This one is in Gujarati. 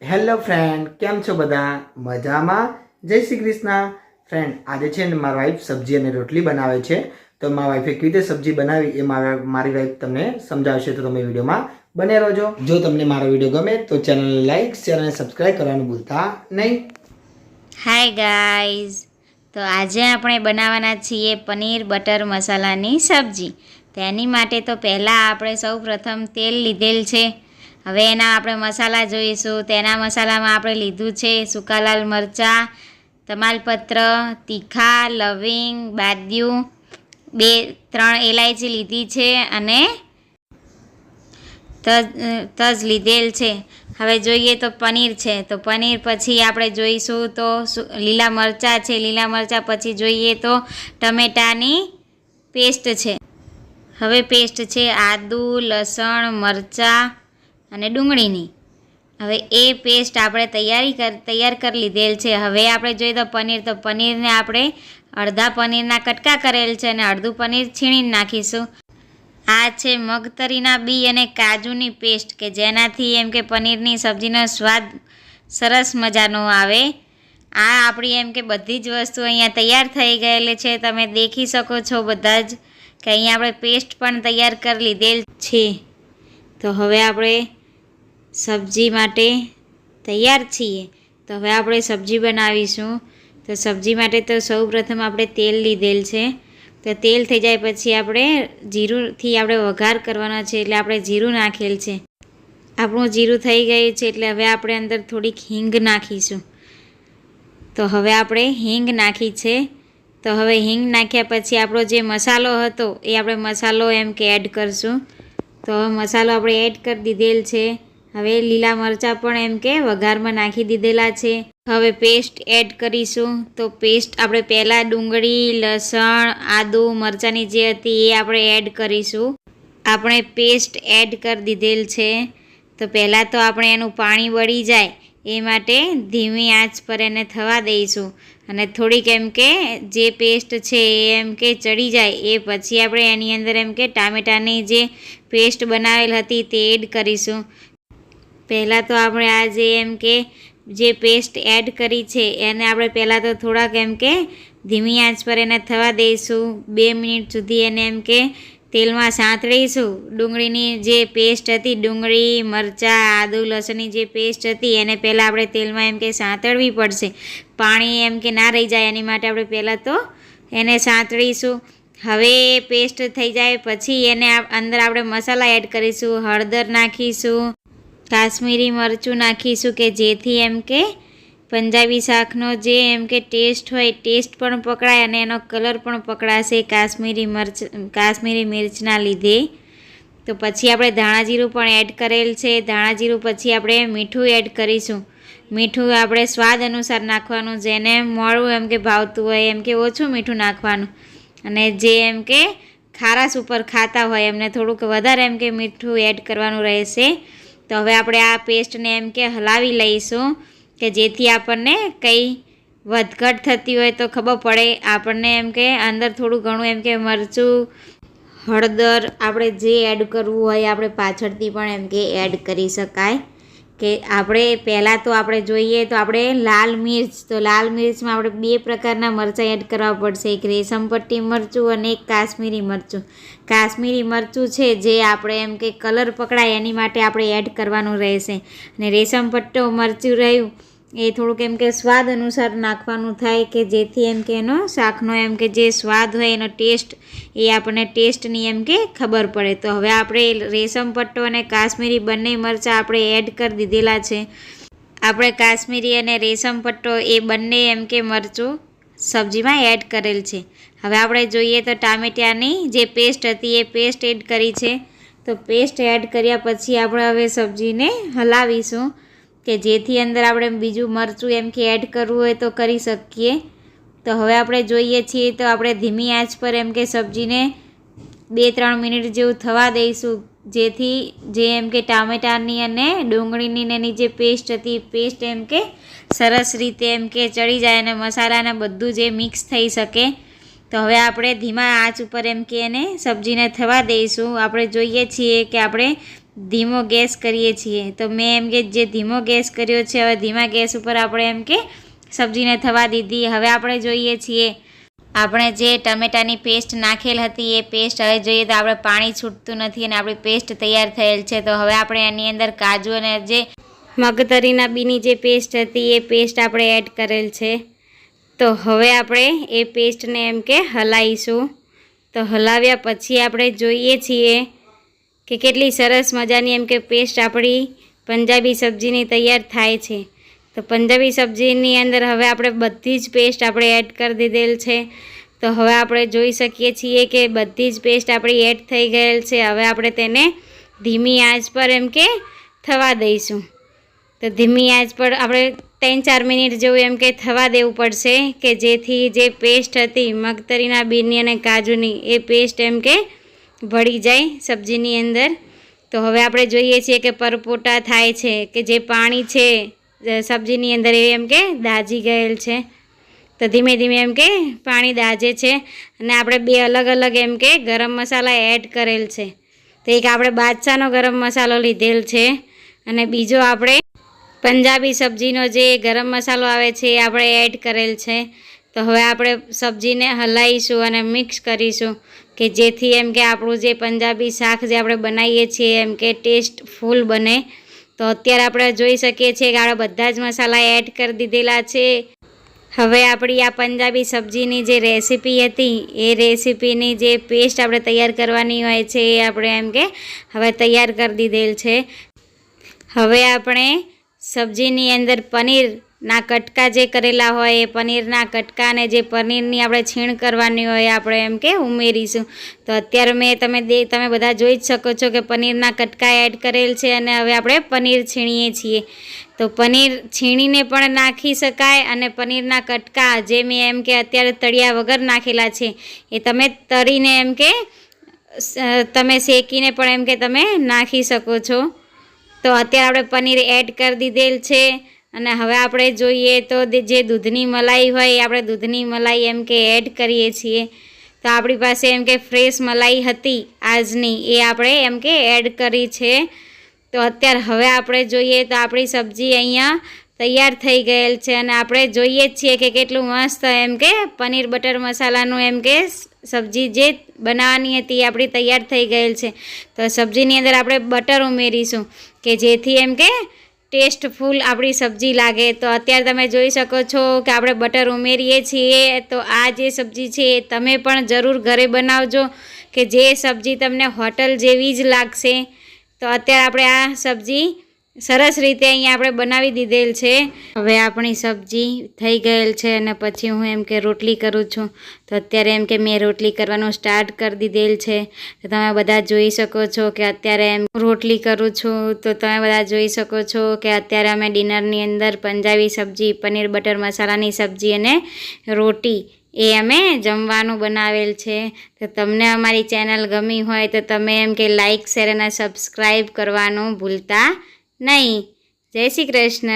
હેલો ફ્રેન્ડ, કેમ છો બધા? મજામાં? જય શ્રી કૃષ્ણ. ફ્રેન્ડ, આજે છે ને મારી વાઈફ સબ્જી અને રોટલી બનાવે છે. તો મારી વાઈફે કેવી રીતે સબ્જી બનાવી એ મારી વાઈફ તમને સમજાવશે, તો તમે વિડીયોમાં બને રહેજો. જો તમને મારો વિડીયો ગમે તો ચેનલને લાઈક, શેર અને સબસ્ક્રાઈબ કરવાનું ભૂલતા નહીં. હાય ગાઈઝ, તો આજે આપણે બનાવવાના છીએ પનીર બટર મસાલાની સબ્જી. તેની માટે તો પહેલાં આપણે સૌ પ્રથમ તેલ લીધેલ છે. હવે એના આપણે મસાલા જોઈશું. તેના મસાલામાં આપણે લીધું છે સૂકા લાલ મરચાં, તમાલપત્ર, તીખા, લવિંગ, બાદિયું, 2-3 એલાયચી લીધી છે અને તજ લીધેલ છે. હવે જોઈએ તો પનીર છે. તો પનીર પછી આપણે જોઈશું તો લીલા મરચાં છે. લીલા મરચાં પછી જોઈએ તો ટમેટાની પેસ્ટ છે. હવે પેસ્ટ છે આદુ, લસણ, મરચાં અને ડુંગળીની. હવે એ પેસ્ટ આપણે તૈયાર કરી લીધેલ છે. હવે આપણે જોઈએ તો પનીરને આપણે અડધા પનીરના કટકા કરેલ છે અને અડધું પનીર છીણીને નાખીશું. આ છે મગતરીના બી અને કાજુની પેસ્ટ, કે જેનાથી એમ કે પનીરની સબ્જીનો સ્વાદ સરસ મજાનો આવે. આ આપણી એમ કે બધી જ વસ્તુ અહીંયા તૈયાર થઈ ગયેલી છે. તમે દેખી શકો છો બધા જ કે અહીંયા આપણે પેસ્ટ પણ તૈયાર કરી લીધેલ છે. તો હવે આપણે સબ્જી માટે તૈયાર છીએ. તો હવે આપણે સબ્જી બનાવીશું. તો સબ્જી માટે તો સૌ પ્રથમ આપણે તેલ લીધેલ છે. તો તેલ થઈ જાય પછી આપણે જીરુંથી આપણે વઘાર કરવાનો છે, એટલે આપણે જીરું નાખેલ છે. આપણું જીરું થઈ ગયું છે એટલે હવે આપણે અંદર થોડીક હિંગ નાખીશું. તો હવે આપણે હિંગ નાખી છે. તો હવે હિંગ નાખ્યા પછી આપણો જે મસાલો હતો એ આપણે મસાલો એમ કે એડ કરશું. તો હવે મસાલો આપણે એડ કરી દીધેલ છે. હવે લીલા મરચાં પણ એમ કે વઘારમાં નાખી દીધેલા છે. હવે પેસ્ટ એડ કરીશું. તો પેસ્ટ આપણે પહેલાં ડુંગળી, લસણ, આદુ, મરચાંની જે હતી એ આપણે એડ કરીશું. આપણે પેસ્ટ એડ કરી દીધેલ છે. તો પહેલાં તો આપણે એનું પાણી વળી જાય એ માટે ધીમી આંચ પર એને થવા દઈશું. અને થોડીક એમ કે જે પેસ્ટ છે એ એમ કે ચડી જાય એ પછી આપણે એની અંદર એમ કે ટામેટાની જે પેસ્ટ બનાવેલ હતી તે એડ કરીશું. પહેલાં તો આપણે આ જે પેસ્ટ એડ કરી છે એને આપણે પહેલાં તો થોડાક એમ કે ધીમી આંચ પર એને થવા દઈશું. 2 મિનિટ સુધી એને એમ કે તેલમાં સાંતળીશું. ડુંગળીની જે પેસ્ટ હતી, ડુંગળી, મરચાં, આદુ, લસણની જે પેસ્ટ હતી એને પહેલાં આપણે તેલમાં એમ કે સાંતળવી પડશે. પાણી એમ કે ના રહી જાય એની માટે આપણે પહેલાં તો એને સાંતળીશું. હવે પેસ્ટ થઈ જાય પછી એને અંદર આપણે મસાલા એડ કરીશું. હળદર નાખીશું, કાશ્મીરી મરચું નાખીશું, કે જેથી એમ કે પંજાબી શાકનો જે એમ કે ટેસ્ટ હોય ટેસ્ટ પણ પકડાય અને એનો કલર પણ પકડાશે કાશ્મીરી મિર્ચના લીધે. તો પછી આપણે ધાણાજીરું પણ એડ કરેલ છે. ધાણાજીરું પછી આપણે મીઠું એડ કરીશું. મીઠું આપણે સ્વાદ અનુસાર નાખવાનું. જેને મોળું એમ કે ભાવતું હોય એમ કે ઓછું મીઠું નાખવાનું, અને જે એમ કે ખારાશ ઉપર ખાતા હોય એમને થોડુંક વધારે એમ કે મીઠું એડ કરવાનું રહેશે. તો હવે આપણે આ પેસ્ટને એમ કે હલાવી લઈશું, કે જેથી આપણને કંઈ વધઘટ થતી હોય તો ખબર પડે. આપણને એમ કે અંદર થોડું ઘણું એમ કે મરચું, હળદર આપણે જે એડ કરવું હોય આપણે પાછળથી પણ એમ કે એડ કરી શકાય. કે આપણે પહેલાં તો આપણે જોઈએ તો આપણે લાલ મિર્ચ, તો લાલ મિર્ચમાં આપણે 2 પ્રકારના મરચાં એડ કરવા પડશે. એક રેશમ પટ્ટી મરચું અને એક કાશ્મીરી મરચું. કાશ્મીરી મરચું છે જે આપણે એમ કે કલર પકડાય એની માટે આપણે એડ કરવાનું રહેશે. અને રેશમ પટ્ટો મરચું રહ્યું એ થોડુંક એમ કે સ્વાદ અનુસાર નાખવાનું થાય, કે જેથી એમ કે એનો શાકનો એમ કે જે સ્વાદ હોય એનો ટેસ્ટ એ આપણને ટેસ્ટની એમ કે ખબર પડે. તો હવે આપણે રેશમ પટ્ટો અને કાશ્મીરી બંને મરચાં આપણે એડ કરી દીધેલા છે. આપણે કાશ્મીરી અને રેશમ પટ્ટો એ બંને એમ કે મરચું સબ્જીમાં એડ કરેલ છે. હવે આપણે જોઈએ તો ટામેટાની જે પેસ્ટ હતી એ પેસ્ટ એડ કરી છે. તો પેસ્ટ એડ કર્યા પછી આપણે હવે સબ્જીને હલાવીશું, કે જેથી અંદર આપણે બીજું મરચું એમ કે એડ કરવું હોય તો કરી શકીએ. તો હવે આપણે જોઈએ છીએ તો આપણે ધીમી આંચ પર એમ કે સબ્જીને 2-3 મિનિટ જેવું થવા દઈશું, જેથી જે એમ કે ટામેટાની અને ડુંગળીની એની જે પેસ્ટ હતી પેસ્ટ એમ કે સરસ રીતે એમ કે ચડી જાય અને મસાલાને બધું જે મિક્સ થઈ શકે. તો હવે આપણે ધીમા આંચ ઉપર એમ કે એને સબ્જીને થવા દઈશું. આપણે જોઈએ છીએ કે આપણે ધીમો ગેસ કરીએ છીએ. તો મેં એમ કે જે ધીમો ગેસ કર્યો છે, હવે ધીમા ગેસ ઉપર આપણે એમ કે સબ્જીને થવા દીધી. હવે આપણે જોઈએ છીએ આપણે જે ટમેટાની પેસ્ટ નાખેલ હતી એ પેસ્ટ હવે જોઈએ તો આપણે પાણી છૂટતું નથી અને આપણી પેસ્ટ તૈયાર થયેલ છે. તો હવે આપણે એની અંદર કાજુ અને જે મગતરીના બીની જે પેસ્ટ હતી એ પેસ્ટ આપણે એડ કરેલ છે. તો હવે આપણે એ પેસ્ટને એમ કે હલાવીશું. તો હલાવ્યા પછી આપણે જોઈએ છીએ કે કેટલી સરસ મજાની એમ કે પેસ્ટ આપણી પંજાબી સબ્જીની તૈયાર થાય છે. તો પંજાબી સબ્જીની અંદર હવે આપણે બધી જ પેસ્ટ આપણે એડ કરી દીધેલ છે. તો હવે આપણે જોઈ શકીએ છીએ કે બધી જ પેસ્ટ આપણી એડ થઈ ગયેલ છે. હવે આપણે તેને ધીમી આંચ પર એમ કે થવા દઈશું. તો ધીમી આંચ પર આપણે 3-4 મિનિટ જેવું એમ કે થવા દેવું પડશે કે જેથી જે પેસ્ટ હતી મગતરીના બીની અને કાજુની એ પેસ્ટ એમ કે ભળી જાય સબ્જીની અંદર. તો હવે આપણે જોઈએ છીએ કે પરપોટા થાય છે કે જે પાણી છે સબ્જીની અંદર એ એમ કે દાજી ગયેલ છે. તો ધીમે ધીમે એમ કે પાણી દાજે છે અને આપણે 2 અલગ અલગ એમ કે ગરમ મસાલા એડ કરેલ છે. તો એક આપણે બાદશાહનો ગરમ મસાલો લીધેલ છે અને બીજો આપણે પંજાબી સબ્જીનો જે ગરમ મસાલો આવે છે એ આપણે એડ કરેલ છે. તો હવે આપણે સબ્જીને હલાવીશું અને મિક્સ કરીશું કે જેથી એમ કે આપણું જે પંજાબી શાક જે આપણે બનાવીએ છીએ એમ કે ટેસ્ટફુલ બને. તો અત્યારે આપણે જોઈ શકીએ છીએ કે આપણે બધા જ મસાલા એડ કરી દીધેલા છે. હવે આપણી આ પંજાબી સબ્જીની જે રેસીપી હતી એ રેસીપીની જે પેસ્ટ આપણે તૈયાર કરવાની હોય છે એ આપણે એમ કે હવે તૈયાર કરી દીધેલ છે. હવે આપણે સબ્જીની અંદર પનીરના કટકા જે કરેલા હોય એ પનીરના કટકા અને જે પનીરની આપણે છીણ કરવાની હોય આપણે એમ કે ઉમેરીશું. તો અત્યારે તમે બધા જોઈ જ શકો છો કે પનીરના કટકા એડ કરેલ છે અને હવે આપણે પનીર છીણીએ છીએ. તો પનીર છીણીને પણ નાખી શકાય અને પનીરના કટકા જે મેં એમ કે અત્યારે તળિયા વગર નાખેલા છે એ તમે તળીને એમ કે તમે શેકીને પણ એમ કે તમે નાખી શકો છો. તો અત્યારે આપણે પનીર એડ કરી દીધેલ છે અને હવે આપણે જોઈએ તો જે દૂધની મલાઈ હોય એ આપણે દૂધની મલાઈ એમ કે એડ કરીએ છીએ. તો આપણી પાસે એમ કે ફ્રેશ મલાઈ હતી આજની એ આપણે એમ કે એડ કરી છે. તો અત્યારે હવે આપણે જોઈએ તો આપણી સબ્જી અહીંયા તૈયાર થઈ ગયેલ છે અને આપણે જોઈએ જ છીએ કે કેટલું મસ્ત એમ કે પનીર બટર મસાલાનું એમ કે સબ્જી જે બનાવવાની હતી એ આપણી તૈયાર થઈ ગયેલ છે. તો સબ્જીની અંદર આપણે બટર ઉમેરીશું કે જેથી એમ કે ટેસ્ટફુલ આપણી સબ્જી લાગે. તો અત્યારે તમે જોઈ શકો છો કે આપણે બટર ઉમેરીએ છીએ. તો આ જે સબ્જી છે એ તમે પણ જરૂર ઘરે બનાવજો કે જે સબ્જી તમને હોટલ જેવી જ લાગશે. તો અત્યારે આપણે આ સબ્જી સરસ રીતે અહીંયા આપણે બનાવી દીધેલ છે. હવે આપણી સબ્જી થઈ ગયેલ છે અને પછી હું એમ કે રોટલી કરું છું. તો અત્યારે એમ કે મેં રોટલી કરવાનું સ્ટાર્ટ કરી દીધેલ છે. તો તમે બધા જોઈ શકો છો કે અત્યારે એમ રોટલી કરું છું. તો તમે બધા જોઈ શકો છો કે અત્યારે અમે ડિનરની અંદર પંજાબી સબ્જી, પનીર બટર મસાલાની સબ્જી અને રોટી એ અમે જમવાનું બનાવેલ છે. તો તમને અમારી ચેનલ ગમી હોય તો તમે એમ કે લાઇક, શેર અને સબસ્ક્રાઈબ કરવાનું ભૂલતા નહીં. જય શ્રી કૃષ્ણ.